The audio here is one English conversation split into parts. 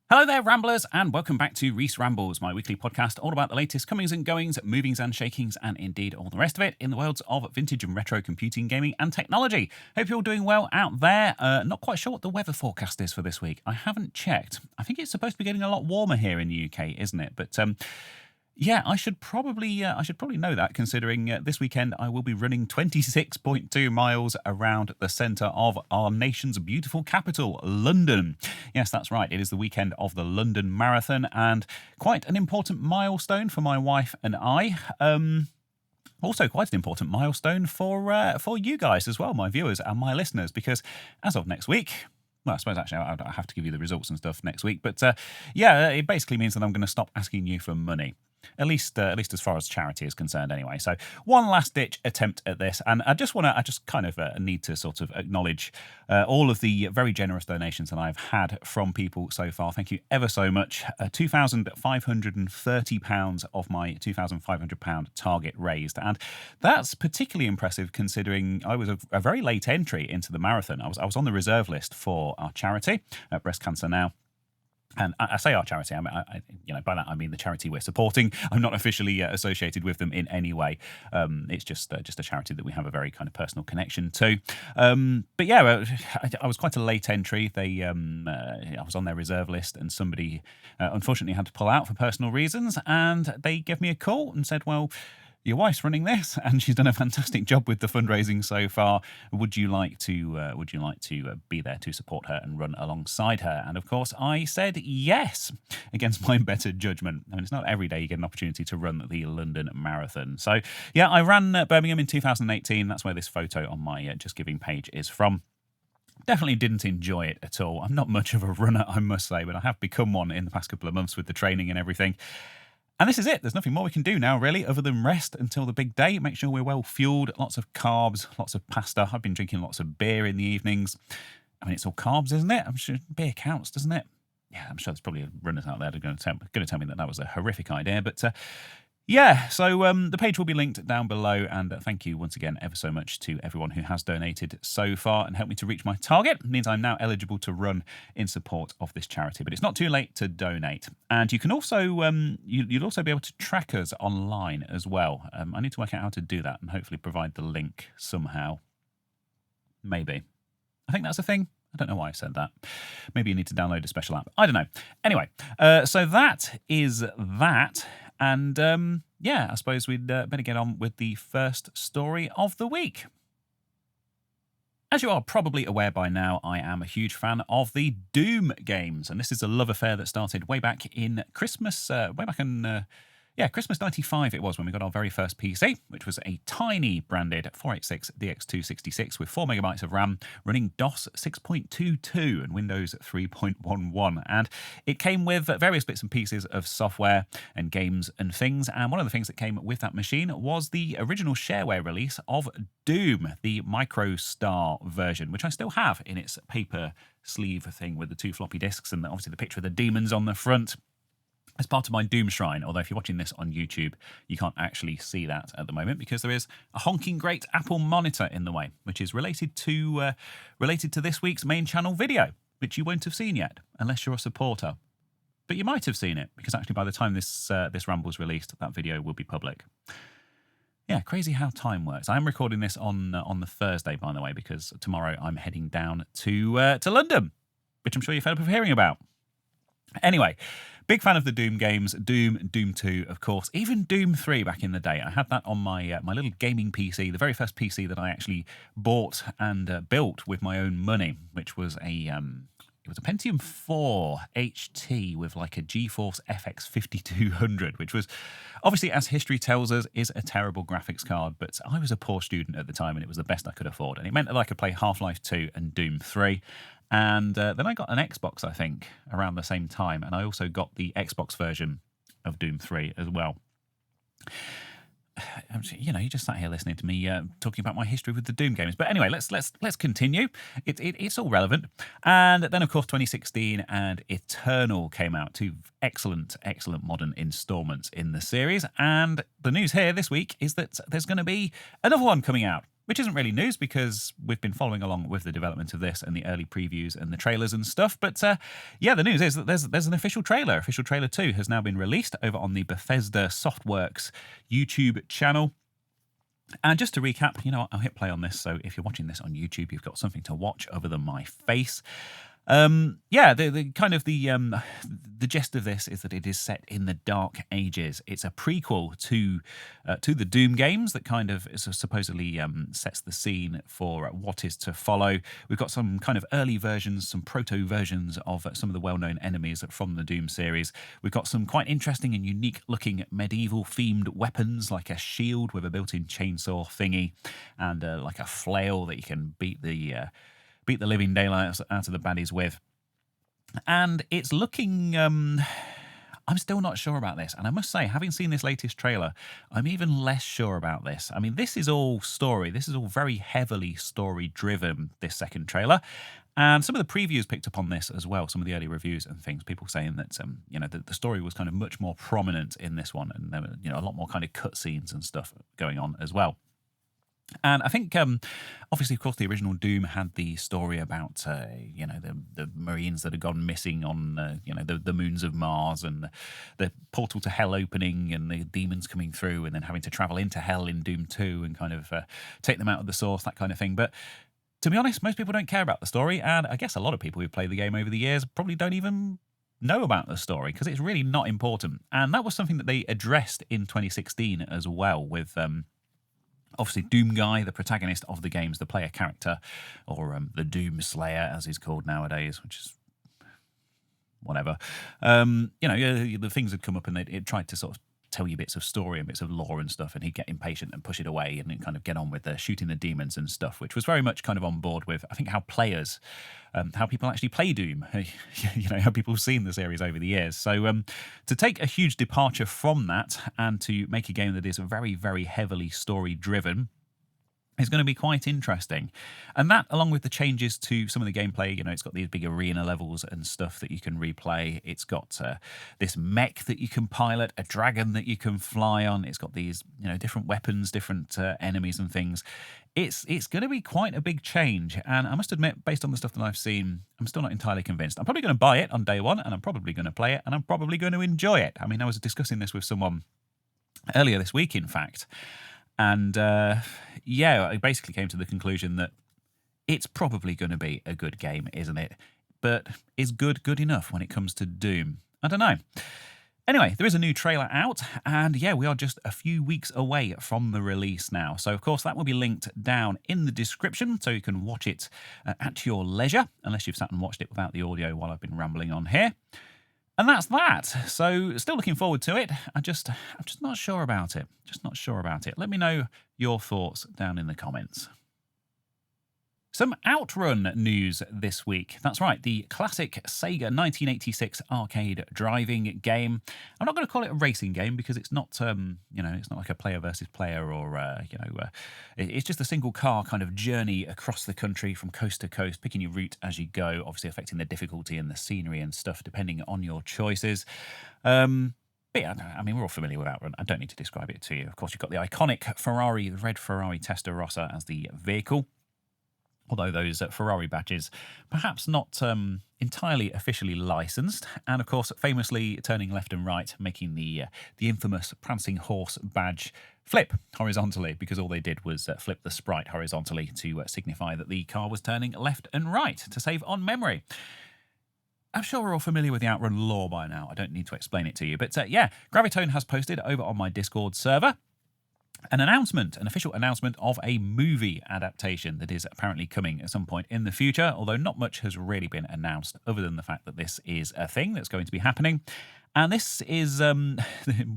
Hello there, Ramblers, and welcome back to Reese Rambles, my weekly podcast all about the latest comings and goings, movings and shakings, and indeed all the rest of it in the worlds of vintage and retro computing, gaming, and technology. Hope you're all doing well out there. Not quite sure what the weather forecast is for this week. I haven't checked. I think it's supposed to be getting a lot warmer here in the UK, isn't it? But yeah, I should probably know that, considering this weekend I will be running 26.2 miles around the centre of our nation's beautiful capital, London. Yes, that's right. It is the weekend of the London Marathon, and quite an important milestone for my wife and I. Also, quite an important milestone for you guys as well, my viewers and my listeners, because as of next week. Well, I suppose actually I have to give you the results and stuff next week, but yeah, it basically means that I'm going to stop asking you for money. At least as far as charity is concerned, anyway. So one last ditch attempt at this, and I just need to sort of acknowledge all of the very generous donations that I've had from people so far. Thank you ever so much. £2,530 of my £2,500 target raised, and that's particularly impressive considering I was a very late entry into the marathon. I was on the reserve list for our charity, Breast Cancer Now. And I say our charity, by that I mean the charity we're supporting. I'm not officially associated with them in any way. It's just a charity that we have a very kind of personal connection to. But yeah, I was quite a late entry. I was on their reserve list, and somebody unfortunately had to pull out for personal reasons. And they gave me a call and said, "Well, your wife's running this, and she's done a fantastic job with the fundraising so far. Would you like to be there to support her and run alongside her?" And of course, I said yes, against my better judgment. I mean, it's not every day you get an opportunity to run the London Marathon. So yeah, I ran Birmingham in 2018. That's where this photo on my Just Giving page is from. Definitely didn't enjoy it at all. I'm not much of a runner, I must say, but I have become one in the past couple of months with the training and everything. And this is it. There's nothing more we can do now, really, other than rest until the big day. Make sure we're well fueled, lots of carbs, lots of pasta. I've been drinking lots of beer in the evenings. I mean, it's all carbs, isn't it? I'm sure beer counts, doesn't it? Yeah, I'm sure there's probably runners out there that are going to tell me that was a horrific idea. But yeah, so the page will be linked down below, and thank you once again ever so much to everyone who has donated so far and helped me to reach my target. It means I'm now eligible to run in support of this charity, but it's not too late to donate. And you can also, you'll also be able to track us online as well. I need to work out how to do that and hopefully provide the link somehow. Maybe. I think that's a thing. I don't know why I said that. Maybe you need to download a special app. I don't know. Anyway, so that is that. And yeah, I suppose we'd better get on with the first story of the week. As you are probably aware by now, I am a huge fan of the Doom games. And this is a love affair that started way back in Christmas, Christmas 95 it was when we got our very first PC, which was a tiny branded 486 DX266 with 4 megabytes of RAM, running DOS 6.22 and Windows 3.11. And it came with various bits and pieces of software and games and things. And one of the things that came with that machine was the original shareware release of Doom, the MicroStar version, which I still have in its paper sleeve thing with the 2 floppy disks and obviously the picture of the demons on the front. As part of my Doom Shrine, although if you're watching this on YouTube, you can't actually see that at the moment because there is a honking great Apple monitor in the way, which is related to this week's main channel video, which you won't have seen yet, unless you're a supporter. But you might have seen it, because actually by the time this Ramble's released, that video will be public. Yeah, crazy how time works. I am recording this on the Thursday, by the way, because tomorrow I'm heading down to London, which I'm sure you're fed up of hearing about. Anyway, big fan of the Doom games. Doom 2, of course. Even Doom 3 back in the day. I had that on my my little gaming PC, the very first PC that I actually bought and built with my own money, which was a Pentium 4 HT with like a GeForce FX 5200, which was obviously, as history tells us, is a terrible graphics card. But I was a poor student at the time, and it was the best I could afford. And it meant that I could play Half-Life 2 and Doom 3. And then I got an Xbox, I think, around the same time. And I also got the Xbox version of Doom 3 as well. You know, you just sat here listening to me talking about my history with the Doom games. But anyway, let's continue. It's all relevant. And then, of course, 2016 and Eternal came out. 2 excellent modern installments in the series. And the news here this week is that there's going to be another one coming out. which isn't really news because we've been following along with the development of this and the early previews and the trailers and stuff. But yeah, the news is that there's an official trailer. Official trailer 2 has now been released over on the Bethesda Softworks YouTube channel. And just to recap, you know, I'll hit play on this. So if you're watching this on YouTube, you've got something to watch other than my face. Yeah, the kind of the gist of this is that it is set in the Dark Ages. It's a prequel to the Doom games that kind of supposedly sets the scene for what is to follow. We've got some kind of early versions, some proto versions of some of the well-known enemies from the Doom series. We've got some quite interesting and unique-looking medieval-themed weapons, like a shield with a built-in chainsaw thingy, and like a flail that you can beat the living daylights out of the baddies with. And it's looking... I'm still not sure about this. And I must say, having seen this latest trailer, I'm even less sure about this. I mean, this is all story. This is all very heavily story-driven, this second trailer. And some of the previews picked up on this as well, some of the early reviews and things, people saying that, you know, the story was kind of much more prominent in this one, and there were, you know, a lot more kind of cutscenes and stuff going on as well. And I think, obviously, of course, the original Doom had the story about, you know, the Marines that had gone missing on, you know, the moons of Mars, and the portal to Hell opening, and the demons coming through, and then having to travel into Hell in Doom 2 and kind of take them out of the source, that kind of thing. But to be honest, most people don't care about the story, and I guess a lot of people who've played the game over the years probably don't even know about the story because it's really not important. And that was something that they addressed in 2016 as well with... obviously, Doom Guy, the protagonist of the games, the player character, or the Doom Slayer, as he's called nowadays, which is whatever. You know, the things had come up and it tried to sort of tell you bits of story and bits of lore and stuff, and he'd get impatient and push it away and then kind of get on with shooting the demons and stuff, which was very much kind of on board with, I think, how players, how people actually play Doom, you know, how people have seen the series over the years. So to take a huge departure from that and to make a game that is very, very heavily story-driven is going to be quite interesting. And that, along with the changes to some of the gameplay, you know, it's got these big arena levels and stuff that you can replay. It's got this mech that you can pilot, a dragon that you can fly on. It's got these, you know, different weapons, different enemies and things. It's going to be quite a big change. And I must admit, based on the stuff that I've seen, I'm still not entirely convinced. I'm probably going to buy it on day one, and I'm probably going to play it, and I'm probably going to enjoy it. I mean, I was discussing this with someone earlier this week, in fact. And yeah, I basically came to the conclusion that it's probably going to be a good game, isn't it? But is good enough when it comes to Doom? I don't know. Anyway, there is a new trailer out, and yeah, we are just a few weeks away from the release now. So, of course, that will be linked down in the description, so you can watch it at your leisure, unless you've sat and watched it without the audio while I've been rambling on here. And that's that. So still looking forward to it. I'm just not sure about it. Just not sure about it. Let me know your thoughts down in the comments. Some OutRun news this week. That's right, the classic Sega 1986 arcade driving game. I'm not going to call it a racing game because it's not, you know, it's not like a player versus player or, you know, it's just a single car kind of journey across the country from coast to coast, picking your route as you go, obviously affecting the difficulty and the scenery and stuff depending on your choices. But yeah, I mean, we're all familiar with OutRun. I don't need to describe it to you. Of course, you've got the iconic Ferrari, the red Ferrari Testarossa as the vehicle. Although those Ferrari badges perhaps not entirely officially licensed, and of course famously turning left and right, making the infamous prancing horse badge flip horizontally, because all they did was flip the sprite horizontally to signify that the car was turning left and right to save on memory. I'm sure we're all familiar with the OutRun lore by now. I don't need to explain it to you, but yeah, Gravitone has posted over on my Discord server an official announcement of a movie adaptation that is apparently coming at some point in the future, although not much has really been announced other than the fact that this is a thing that's going to be happening. And this is,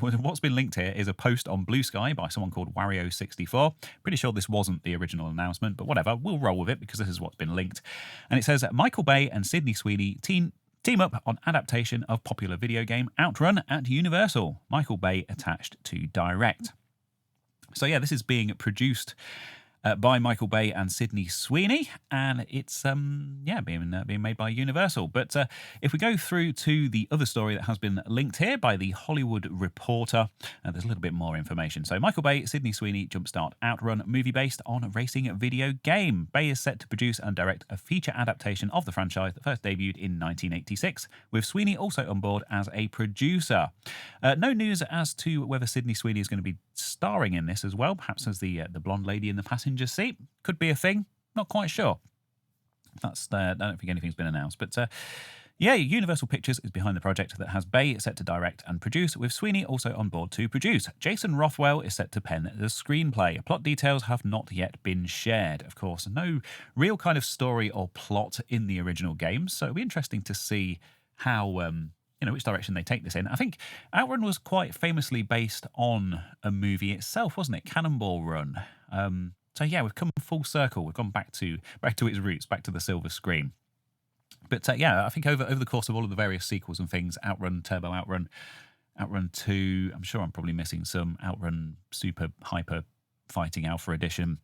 what's been linked here is a post on Blue Sky by someone called Wario64. Pretty sure this wasn't the original announcement, but whatever, we'll roll with it because this is what's been linked. And it says, Michael Bay and Sydney Sweeney team up on adaptation of popular video game OutRun at Universal. Michael Bay attached to direct. So yeah, this is being produced by Michael Bay and Sydney Sweeney, and it's being made by Universal. But if we go through to the other story that has been linked here by the Hollywood Reporter, there's a little bit more information. So Michael Bay, Sydney Sweeney jumpstart OutRun movie based on a racing video game. Bay is set to produce and direct a feature adaptation of the franchise that first debuted in 1986, with Sweeney also on board as a producer. No news as to whether Sydney Sweeney is going to be starring in this as well, perhaps as the blonde lady in the passenger seat. Could be a thing, not quite sure. I don't think anything's been announced, but Universal Pictures is behind the project that has Bay set to direct and produce, with Sweeney also on board to produce. Jason Rothwell is set to pen the screenplay. Plot details have not yet been shared. Of course, no real kind of story or plot in the original games, so it'll be interesting to see how which direction they take this in. I think OutRun was quite famously based on a movie itself, wasn't it? Cannonball Run. So yeah, we've come full circle. We've gone back to its roots, back to the silver screen. But I think over the course of all of the various sequels and things, OutRun, Turbo OutRun, OutRun 2, I'm sure I'm probably missing some, OutRun Super Hyper Fighting Alpha Edition.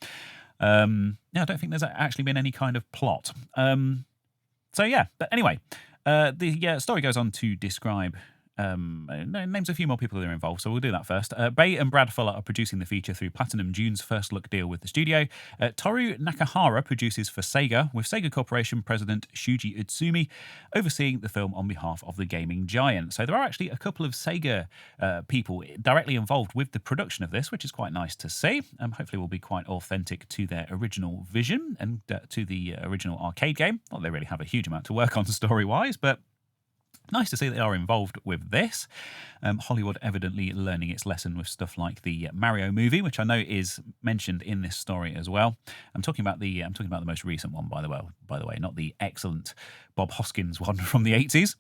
I don't think there's actually been any kind of plot. But anyway, the story goes on to describe names a few more people that are involved, so we'll do that first. Bay and Brad Fuller are producing the feature through Platinum Dune's first look deal with the studio. Toru Nakahara produces for Sega, with Sega Corporation president Shuji Utsumi overseeing the film on behalf of the gaming giant. So there are actually a couple of Sega people directly involved with the production of this, which is quite nice to see. Hopefully will be quite authentic to their original vision and to the original arcade game. Not that they really have a huge amount to work on story-wise, but nice to see they are involved with this. Hollywood evidently learning its lesson with stuff like the Mario movie, which I know is mentioned in this story as well. I'm talking about the most recent one, by the way, not the excellent Bob Hoskins one from the 80s.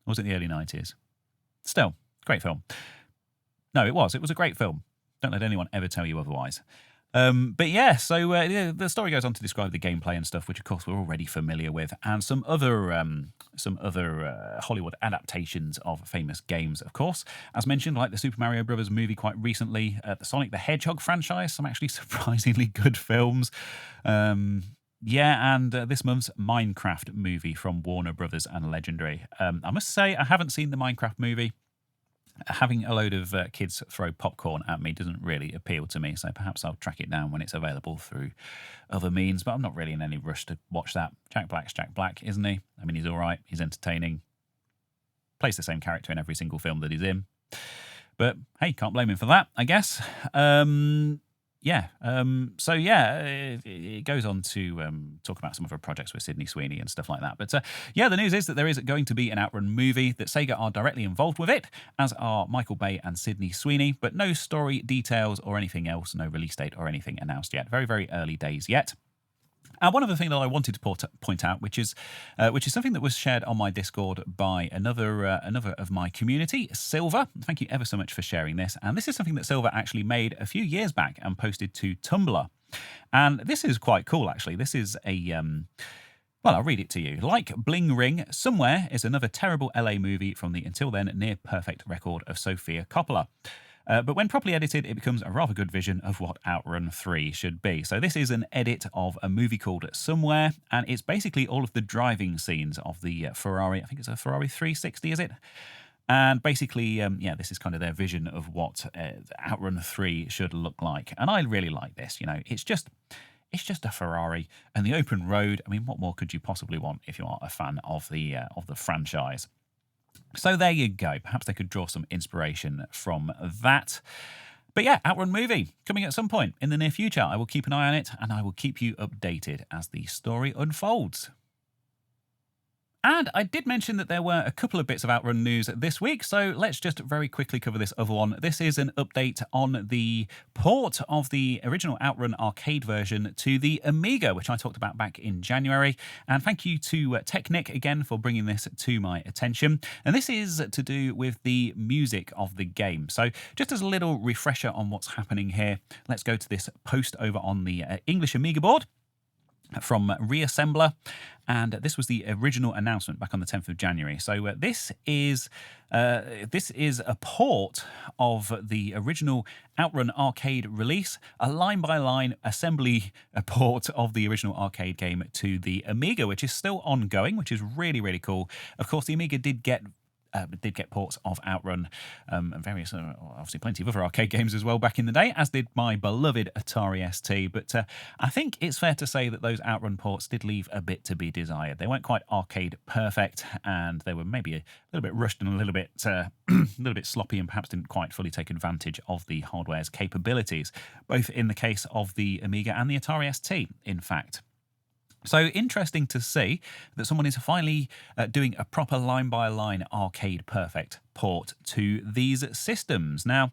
Or was it the early 90s? Still, great film. No, it was a great film. Don't let anyone ever tell you otherwise. The story goes on to describe the gameplay and stuff, which of course we're already familiar with, and some other Hollywood adaptations of famous games, of course. As mentioned, like the Super Mario Brothers movie quite recently, the Sonic the Hedgehog franchise, some actually surprisingly good films. And this month's Minecraft movie from Warner Brothers and Legendary. I must say, I haven't seen the Minecraft movie. Having a load of kids throw popcorn at me doesn't really appeal to me, so perhaps I'll track it down when it's available through other means, but I'm not really in any rush to watch that. Jack Black's Jack Black, isn't he? I mean, he's all right, he's entertaining, plays the same character in every single film that he's in, but hey, can't blame him for that, I guess. It goes on to talk about some of her projects with Sydney Sweeney and stuff like that. But the news is that there is going to be an OutRun movie, that Sega are directly involved with it, as are Michael Bay and Sydney Sweeney, but no story details or anything else, no release date or anything announced yet. Very, very early days yet. One other thing that I wanted to point out, which is something that was shared on my Discord by another of my community, Silver. Thank you ever so much for sharing this. And this is something that Silver actually made a few years back and posted to Tumblr. And this is quite cool, actually. This is I'll read it to you. Like Bling Ring, Somewhere is another terrible LA movie from the until then near perfect record of Sofia Coppola. But when properly edited, it becomes a rather good vision of what OutRun 3 should be. So this is an edit of a movie called Somewhere, and it's basically all of the driving scenes of the Ferrari. I think it's a Ferrari 360, is it? And basically, this is kind of their vision of what OutRun 3 should look like. And I really like this. It's just a Ferrari and the open road. I mean, what more could you possibly want if you are a fan of the franchise? So there you go. Perhaps they could draw some inspiration from that. But OutRun movie coming at some point in the near future. I will keep an eye on it, and I will keep you updated as the story unfolds. And I did mention that there were a couple of bits of OutRun news this week, so let's just very quickly cover this other one. This is an update on the port of the original OutRun arcade version to the Amiga, which I talked about back in January. And thank you to Technic again for bringing this to my attention. And this is to do with the music of the game. So just as a little refresher on what's happening here, let's go to this post over on the English Amiga board. from Reassembler, and this was the original announcement back on the 10th of January. So this is a port of the original OutRun arcade release, a line-by-line assembly port of the original arcade game to the Amiga, which is still ongoing, which is really, really cool. Of course, the Amiga did get ports of OutRun and various, obviously plenty of other arcade games as well back in the day, as did my beloved Atari ST. But I think it's fair to say that those OutRun ports did leave a bit to be desired. They weren't quite arcade perfect, and they were maybe a little bit rushed and a little bit sloppy, and perhaps didn't quite fully take advantage of the hardware's capabilities, both in the case of the Amiga and the Atari ST, in fact. So interesting to see that someone is finally doing a proper line-by-line arcade-perfect port to these systems. Now,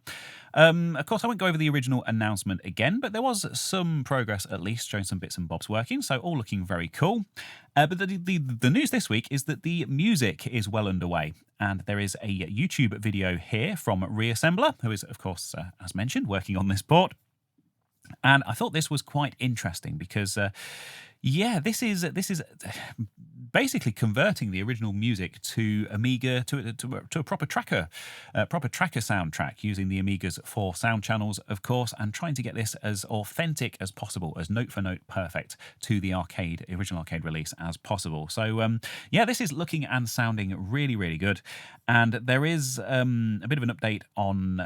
of course, I won't go over the original announcement again, but there was some progress at least, showing some bits and bobs working, so all looking very cool. But the news this week is that the music is well underway, and there is a YouTube video here from Reassembler, who is, of course, as mentioned, working on this port. And I thought this was quite interesting because, this is basically converting the original music to Amiga to a proper tracker soundtrack, using the Amiga's 4 sound channels, of course, and trying to get this as authentic as possible, as note for note perfect to the original arcade release as possible. So this is looking and sounding really, really good, and there is a bit of an update on.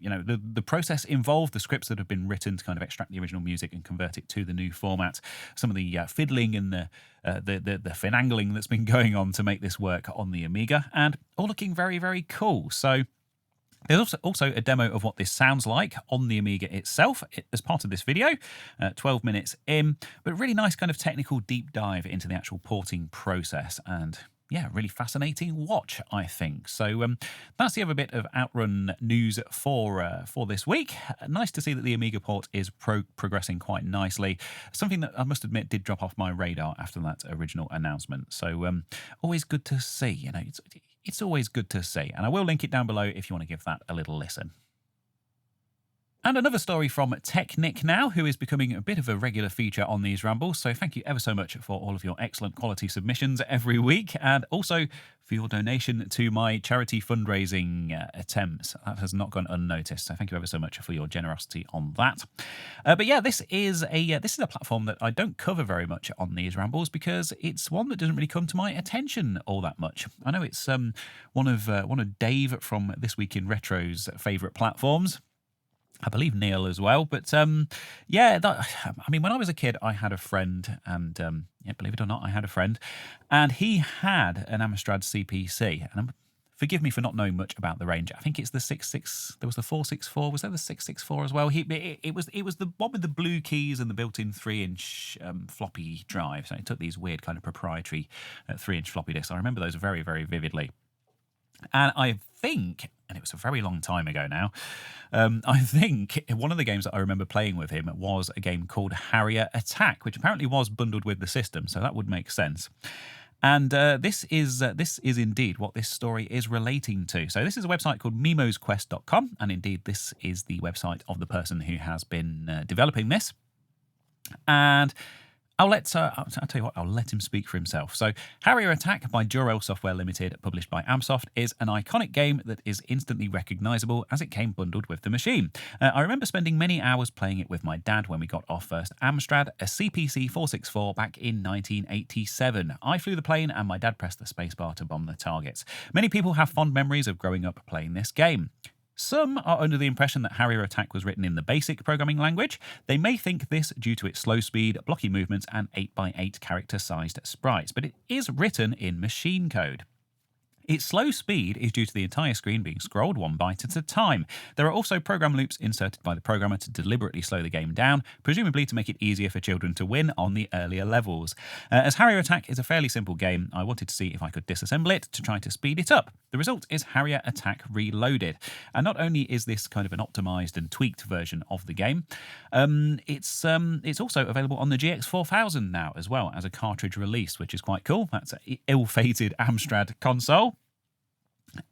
The process involved, the scripts that have been written to kind of extract the original music and convert it to the new format, some of the fiddling and the finagling that's been going on to make this work on the Amiga, and all looking very, very cool. So there's also a demo of what this sounds like on the Amiga itself as part of this video, 12 minutes in, but really nice kind of technical deep dive into the actual porting process, and really fascinating watch, I think. So that's the other bit of OutRun news for this week. Nice to see that the Amiga port is progressing quite nicely. Something that I must admit did drop off my radar after that original announcement. So always good to see. It's always good to see. And I will link it down below if you want to give that a little listen. And another story from Technic now, who is becoming a bit of a regular feature on these rambles. So thank you ever so much for all of your excellent quality submissions every week, and also for your donation to my charity fundraising attempts. That has not gone unnoticed. So thank you ever so much for your generosity on that. This is a platform that I don't cover very much on these rambles because it's one that doesn't really come to my attention all that much. I know it's one of Dave from This Week in Retro's favourite platforms. I believe Neil as well. But when I was a kid, I had a friend, and believe it or not, I had a friend, and he had an Amstrad CPC. And forgive me for not knowing much about the range. I think it's the 66. There was the 464. Was there the 664 as well? It was the one with the blue keys and the built-in 3-inch floppy drive. So it took these weird kind of proprietary 3-inch floppy disks. I remember those very, very vividly. And I think, and it was a very long time ago now, I think one of the games that I remember playing with him was a game called Harrier Attack, which apparently was bundled with the system, so that would make sense. And this is indeed what this story is relating to. So this is a website called mimosquest.com, and indeed this is the website of the person who has been developing this. And I'll tell you what, I'll let him speak for himself. So, Harrier Attack by Jor-El Software Limited, published by Amsoft, is an iconic game that is instantly recognisable as it came bundled with the machine. I remember spending many hours playing it with my dad when we got our first Amstrad, a CPC 464, back in 1987. I flew the plane and my dad pressed the spacebar to bomb the targets. Many people have fond memories of growing up playing this game. Some are under the impression that Harrier Attack was written in the BASIC programming language. They may think this due to its slow speed, blocky movements, and 8x8 character-sized sprites, but it is written in machine code. Its slow speed is due to the entire screen being scrolled 1 byte at a time. There are also program loops inserted by the programmer to deliberately slow the game down, presumably to make it easier for children to win on the earlier levels. As Harrier Attack is a fairly simple game, I wanted to see if I could disassemble it to try to speed it up. The result is Harrier Attack Reloaded. And not only is this kind of an optimized and tweaked version of the game, it's also available on the GX4000 now as well as a cartridge release, which is quite cool. That's an ill-fated Amstrad console.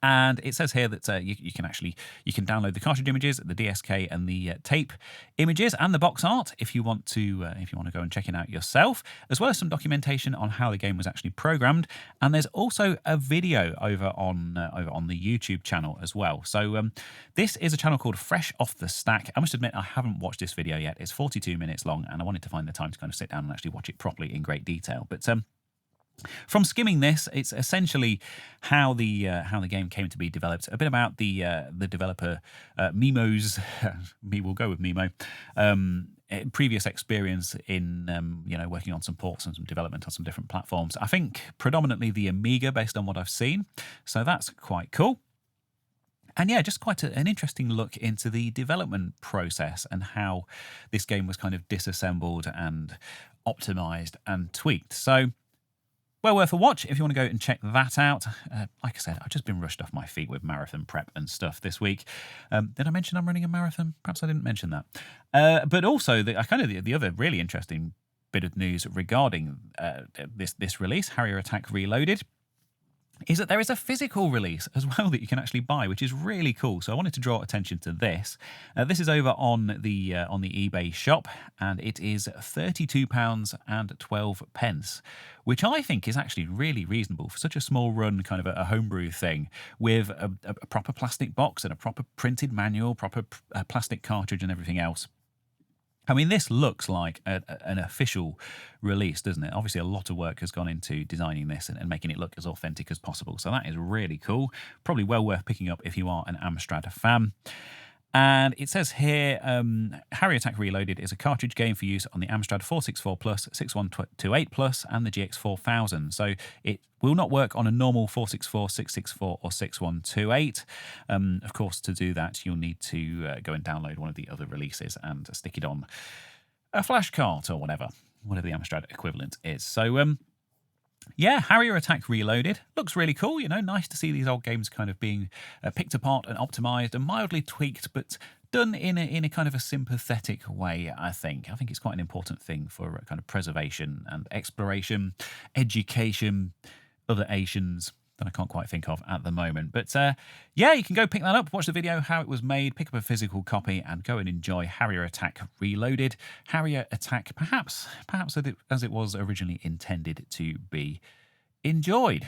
And it says here that you can download the cartridge images, the DSK, and the tape images, and the box art if you want to go and check it out yourself, as well as some documentation on how the game was actually programmed. And there's also a video over on the YouTube channel as well. So this is a channel called Fresh Off the Stack. I must admit I haven't watched this video yet. It's 42 minutes long, and I wanted to find the time to kind of sit down and actually watch it properly in great detail. But from skimming this, it's essentially how the game came to be developed. A bit about the developer Mimo's. We'll go with Mimo. Previous experience in working on some ports and some development on some different platforms. I think predominantly the Amiga, based on what I've seen. So that's quite cool. And yeah, just quite an interesting look into the development process and how this game was kind of disassembled and optimized and tweaked. So, well worth a watch if you want to go and check that out. Like I said, I've just been rushed off my feet with marathon prep and stuff this week. Did I mention I'm running a marathon? Perhaps I didn't mention that. But also, the other really interesting bit of news regarding this release, Harrier Attack Reloaded, is that there is a physical release as well that you can actually buy, which is really cool. So I wanted to draw attention to this. This is over on the eBay shop, and it is £32.12, which I think is actually really reasonable for such a small run, kind of a homebrew thing, with a proper plastic box and a proper printed manual, proper plastic cartridge and everything else. I mean, this looks like an official release, doesn't it? Obviously, a lot of work has gone into designing this and making it look as authentic as possible. So that is really cool. Probably well worth picking up if you are an Amstrad fan. And it says here, Harrier Attack Reloaded is a cartridge game for use on the Amstrad 464 Plus, 6128 Plus, and the GX4000. So it will not work on a normal 464, 664, or 6128. Of course, to do that, you'll need to go and download one of the other releases and stick it on a flash cart or whatever the Amstrad equivalent is. So, yeah, Harrier Attack Reloaded looks really cool. Nice to see these old games kind of being picked apart and optimized and mildly tweaked, but done in a kind of a sympathetic way, I think. I think it's quite an important thing for kind of preservation and exploration, education, other Asians that I can't quite think of at the moment. But yeah, you can go pick that up, watch the video, how it was made, pick up a physical copy, and go and enjoy Harrier Attack Reloaded. Harrier Attack, perhaps as it was originally intended to be enjoyed.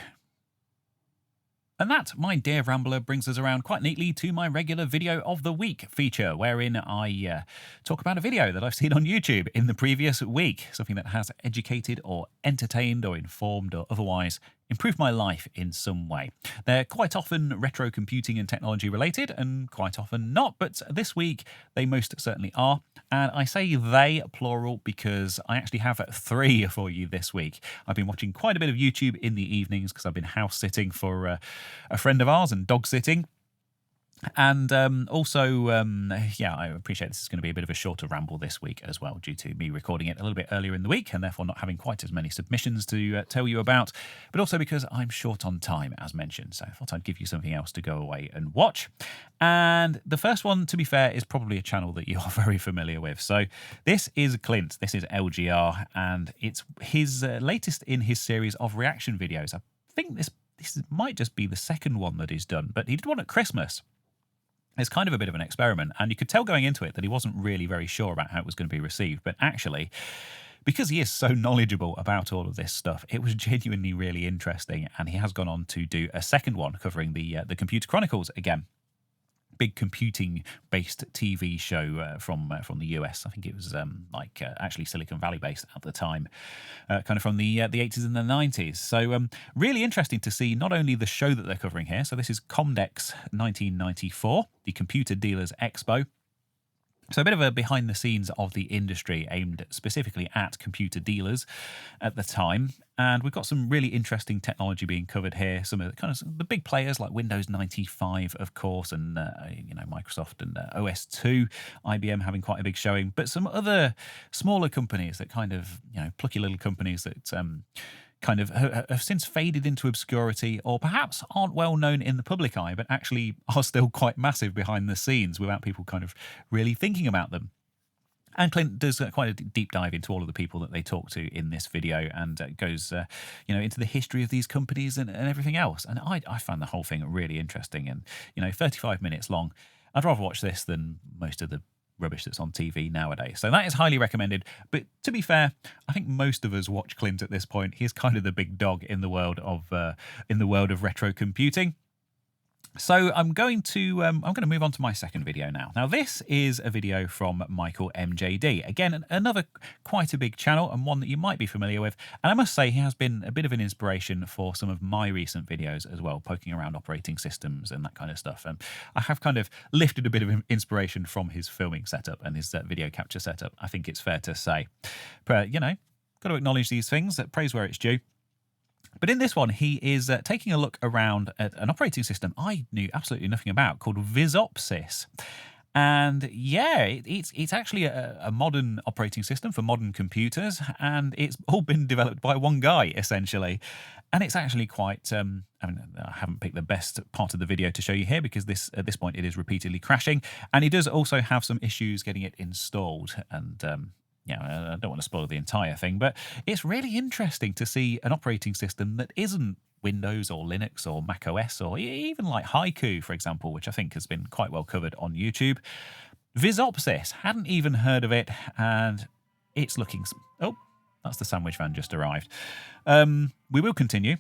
And that, my dear Rambler, brings us around quite neatly to my regular Video of the Week feature, wherein I talk about a video that I've seen on YouTube in the previous week, something that has educated or entertained or informed or otherwise improved my life in some way. They're quite often retro computing and technology related, and quite often not, but this week they most certainly are. And I say they, plural, because I actually have 3 for you this week. I've been watching quite a bit of YouTube in the evenings because I've been house sitting for a friend of ours and dog sitting. And also, yeah, I appreciate this is going to be a bit of a shorter ramble this week as well, due to me recording it a little bit earlier in the week and therefore not having quite as many submissions to tell you about, but also because I'm short on time, as mentioned. So I thought I'd give you something else to go away and watch. And the first one, to be fair, is probably a channel that you are very familiar with. So this is Clint, this is LGR, and it's his latest in his series of reaction videos. I think this might just be the second one that he's done, but he did one at Christmas. It's kind of a bit of an experiment, and you could tell going into it that he wasn't really very sure about how it was going to be received. But actually, because he is so knowledgeable about all of this stuff, it was genuinely really interesting, and he has gone on to do a second one covering the Computer Chronicles again. Big computing-based TV show from the US. I think it was actually Silicon Valley-based at the time, kind of from the 80s and the 90s. So really interesting to see not only the show that they're covering here. So this is Comdex 1994, the Computer Dealers Expo. So a bit of a behind the scenes of the industry aimed specifically at computer dealers at the time. And we've got some really interesting technology being covered here. Some of the big players like Windows 95, of course, and Microsoft and OS2, IBM having quite a big showing. But some other smaller companies that kind of, plucky little companies that kind of have since faded into obscurity, or perhaps aren't well known in the public eye, but actually are still quite massive behind the scenes without people kind of really thinking about them. And Clint does quite a deep dive into all of the people that they talk to in this video, and goes, into the history of these companies and everything else. And I found the whole thing really interesting. And 35 minutes long. I'd rather watch this than most of the rubbish that's on TV nowadays. So that is highly recommended. But to be fair, I think most of us watch Clint at this point. He's kind of the big dog in the world of retro computing. So I'm going to move on to my second video now. Now this is a video from Michael MJD. Again, another quite a big channel and one that you might be familiar with. And I must say he has been a bit of an inspiration for some of my recent videos as well, poking around operating systems and that kind of stuff. And I have kind of lifted a bit of inspiration from his filming setup and his video capture setup, I think it's fair to say. But, got to acknowledge these things, praise where it's due. But in this one, he is taking a look around at an operating system I knew absolutely nothing about called Visopsys. And yeah, it's actually a modern operating system for modern computers, and it's all been developed by one guy, essentially. And it's actually quite, I haven't picked the best part of the video to show you here because at this point it is repeatedly crashing. And he does also have some issues getting it installed. And I don't want to spoil the entire thing, but it's really interesting to see an operating system that isn't Windows or Linux or Mac OS or even like Haiku, for example, which I think has been quite well covered on YouTube. Visopsys, hadn't even heard of it, and it's looking... Oh, that's the sandwich van just arrived. We will continue.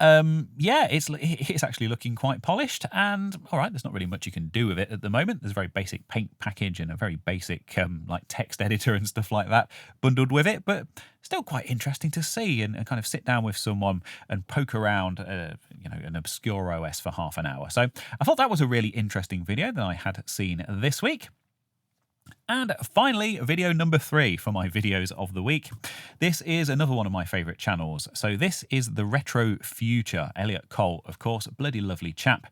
It's actually looking quite polished, and all right, there's not really much you can do with it at the moment. There's a very basic paint package and a very basic like text editor and stuff like that bundled with it, but still quite interesting to see and kind of sit down with someone and poke around an obscure OS for half an hour. So I thought that was a really interesting video that I had seen this week. And finally, video number 3 for my videos of the week. This is another one of my favourite channels. So this is The Retro Future. Elliot Cole, of course, a bloody lovely chap.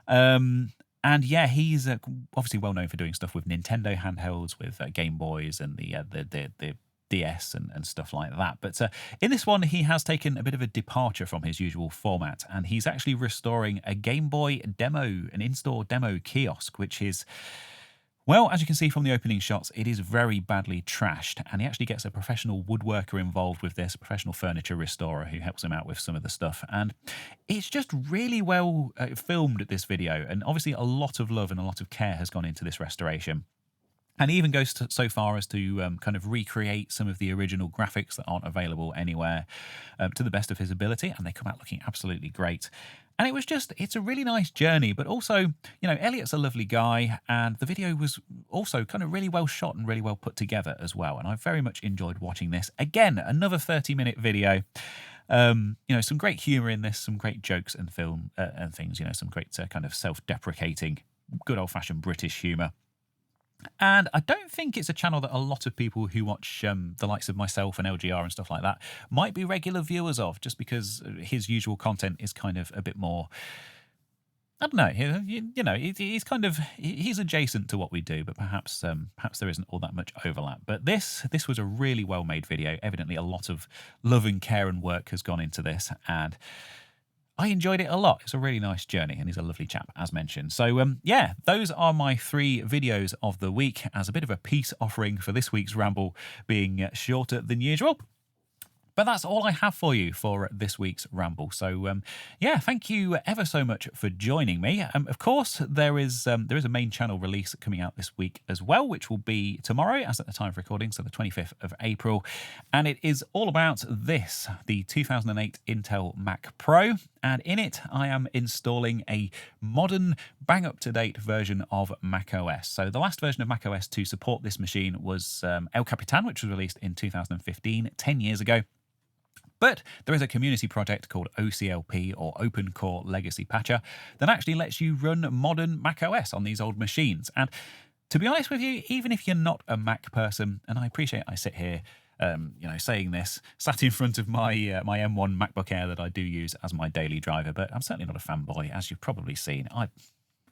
And yeah, he's obviously well known for doing stuff with Nintendo handhelds, with Game Boys and the DS and stuff like that. But in this one, he has taken a bit of a departure from his usual format, and he's actually restoring a Game Boy demo, an in-store demo kiosk, which is... Well, as you can see from the opening shots, it is very badly trashed, and he actually gets a professional woodworker involved with this, a professional furniture restorer who helps him out with some of the stuff. And it's just really well filmed, this video, and obviously a lot of love and a lot of care has gone into this restoration. And he even goes so far as to kind of recreate some of the original graphics that aren't available anywhere to the best of his ability, and they come out looking absolutely great. And it's a really nice journey, but also, Elliot's a lovely guy, and the video was also kind of really well shot and really well put together as well. And I very much enjoyed watching this. Again, another 30-minute video. Some great humour in this, some great jokes and film and things, some great kind of self-deprecating, good old-fashioned British humour. And I don't think it's a channel that a lot of people who watch the likes of myself and LGR and stuff like that might be regular viewers of, just because his usual content is kind of a bit more, I don't know, he's adjacent to what we do, but perhaps there isn't all that much overlap. But this was a really well-made video. Evidently a lot of love and care and work has gone into this, and I enjoyed it a lot. It's a really nice journey, and he's a lovely chap, as mentioned. So, yeah, those are my 3 videos of the week as a bit of a peace offering for this week's Ramble being shorter than usual. But that's all I have for you for this week's Ramble. So, yeah, thank you ever so much for joining me. Of course, there is a main channel release coming out this week as well, which will be tomorrow, as at the time of recording, so the 25th of April. And it is all about this, the 2008 Intel Mac Pro. And in it, I am installing a modern, bang-up-to-date version of Mac OS. So the last version of Mac OS to support this machine was El Capitan, which was released in 2015, 10 years ago. But there is a community project called OCLP, or Open Core Legacy Patcher, that actually lets you run modern Mac OS on these old machines. And to be honest with you, even if you're not a Mac person, and I appreciate I sit here saying this, sat in front of my my M1 MacBook Air that I do use as my daily driver, but I'm certainly not a fanboy, as you've probably seen. I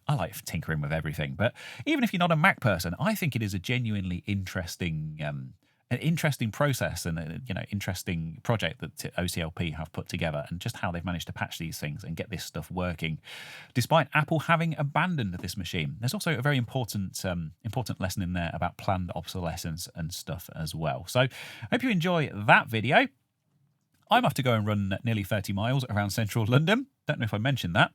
like tinkering with everything, but even if you're not a Mac person, I think it is a genuinely interesting an interesting process and interesting project that OCLP have put together, and just how they've managed to patch these things and get this stuff working, despite Apple having abandoned this machine. There's also a very important lesson in there about planned obsolescence and stuff as well. So I hope you enjoy that video. I'm off to go and run nearly 30 miles around central London. Don't know if I mentioned that.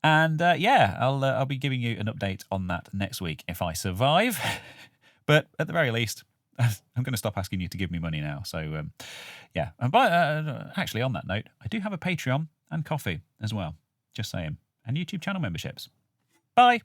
And yeah, I'll be giving you an update on that next week if I survive. But at the very least, I'm going to stop asking you to give me money now. So, yeah. And actually, on that note, I do have a Patreon and coffee as well. Just saying. And YouTube channel memberships. Bye.